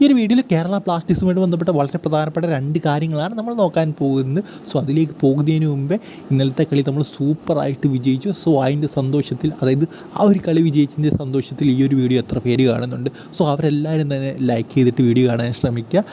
ഈ ഒരു വീഡിയോയിൽ കേരള ബ്ലാസ്റ്റേഴ്സുമായിട്ട് ബന്ധപ്പെട്ട വളരെ പ്രധാനപ്പെട്ട 2 കാര്യങ്ങളാണ് നമ്മൾ നോക്കാൻ പോകുന്നത്. സോ അതിലേക്ക് പോകുന്നതിന് മുമ്പേ ഇന്നലത്തെ കളി നമ്മൾ സൂപ്പറായിട്ട് വിജയിച്ചു. സോ അതിൻ്റെ സന്തോഷത്തിൽ, അതായത് ആ ഒരു കളി വിജയിച്ചതിൻ്റെ സന്തോഷത്തിൽ ഈ ഒരു വീഡിയോ എത്ര പേര് കാണുന്നുണ്ട്. സോ അവരെല്ലാവരും തന്നെ ലൈക്ക് ചെയ്തിട്ട് വീഡിയോ കാണാൻ ശ്രമിക്കുക.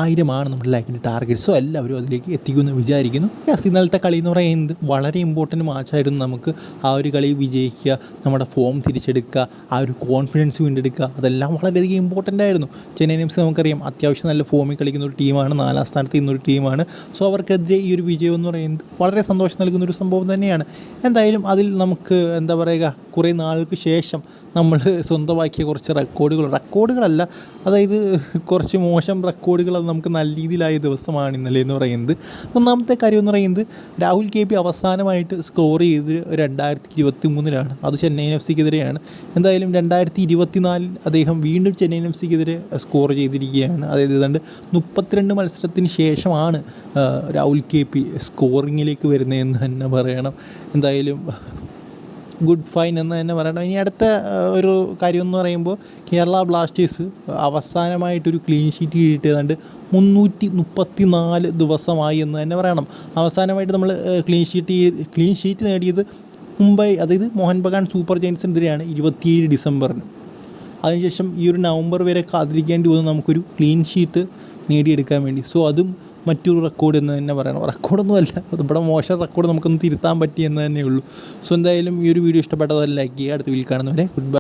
1000 നമ്മുടെ ലൈക്കിൻ്റെ ടാർഗറ്റ്. സോ എല്ലാവരും അതിലേക്ക് എത്തിക്കുമെന്ന് വിചാരിക്കുന്നു. ഇന്നലത്തെ കളി എന്ന് പറയുന്നത് വളരെ ഇമ്പോർട്ടൻറ്റ് മാച്ചായിരുന്നു. നമുക്ക് ആ ഒരു കളി വിജയിക്കുക, നമ്മുടെ ഫോം തിരിച്ചെടുക്കുക, ആ ഒരു കോൺഫിഡൻസ് വീണ്ടെടുക്കുക, അതെല്ലാം വളരെയധികം ഇമ്പോർട്ടൻ്റ് ആയിരുന്നു. ചെന്നൈ എഫ് നമുക്കറിയാം അത്യാവശ്യം നല്ല ഫോമിൽ കളിക്കുന്ന ഒരു ടീമാണ്, 4ാം സ്ഥാനത്ത് നിന്നൊരു ടീമാണ്. സോ അവർക്കെതിരെ ഈ ഒരു വിജയം എന്ന് പറയുന്നത് വളരെ സന്തോഷം നൽകുന്നൊരു സംഭവം തന്നെയാണ്. എന്തായാലും അതിൽ നമുക്ക് എന്താ പറയുക, കുറേ നാൾക്ക് ശേഷം നമ്മൾ സ്വന്തമാക്കിയ കുറച്ച് റെക്കോർഡുകളല്ല, അതായത് കുറച്ച് മോശം റെക്കോർഡുകൾ അത് നമുക്ക് നല്ല രീതിയിലായ ദിവസമാണ് ഇന്നലെ എന്ന് പറയുന്നത്. ഒന്നാമത്തെ കാര്യം എന്ന് പറയുന്നത്, രാഹുൽ KP അവസാനമായിട്ട് സ്കോർ ചെയ്ത് 2023 അത് ചെന്നൈ FC-ക്കെതിരെയാണ്. എന്തായാലും 2024 അദ്ദേഹം വീണ്ടും ചെന്നൈ FC-ക്കെതിരെ സ്കോർ ചെയ്തിരിക്കുകയാണ്. അതായത് ഏതാണ്ട് 32 മത്സരത്തിന് ശേഷമാണ് രാഹുൽ KP സ്കോറിങ്ങിലേക്ക് വരുന്നതെന്ന് തന്നെ പറയണം. എന്തായാലും ഗുഡ് ഫൈൻ എന്ന് തന്നെ പറയണം. ഇനി അടുത്ത ഒരു കാര്യം എന്ന് പറയുമ്പോൾ, കേരള ബ്ലാസ്റ്റേഴ്സ് അവസാനമായിട്ടൊരു ക്ലീൻ ഷീറ്റ് കിട്ടിയതാണ്ട് 334 ദിവസമായി എന്ന് തന്നെ പറയണം. അവസാനമായിട്ട് നമ്മൾ ക്ലീൻ ഷീറ്റ് നേടിയത് മുംബൈ, അതായത് മോഹൻ ബഗാൻ സൂപ്പർ ജയൻസിനെതിരെയാണ് 27 ഡിസംബറിന്. അതിനുശേഷം ഈ ഒരു നവംബർ വരെ കാത്തിരിക്കേണ്ടി വന്നു നമുക്കൊരു ക്ലീൻ ഷീറ്റ് നേടിയെടുക്കാൻ വേണ്ടി. സോ അതും മറ്റൊരു റെക്കോർഡ് എന്ന് തന്നെ പറയണം. റെക്കോർഡൊന്നുമല്ല, ഇവിടെ മോശം റെക്കോർഡ് നമുക്കൊന്ന് തിരുത്താൻ പറ്റി എന്ന് തന്നെ ഉള്ളൂ. സോ എന്തായാലും ഈ ഒരു വീഡിയോ ഇഷ്ടപ്പെട്ടതെല്ലാം ലൈക്ക് ചെയ്യുക. അടുത്ത വീഡിയോയിൽ കാണുന്നവരെ ഗുഡ് ബൈ.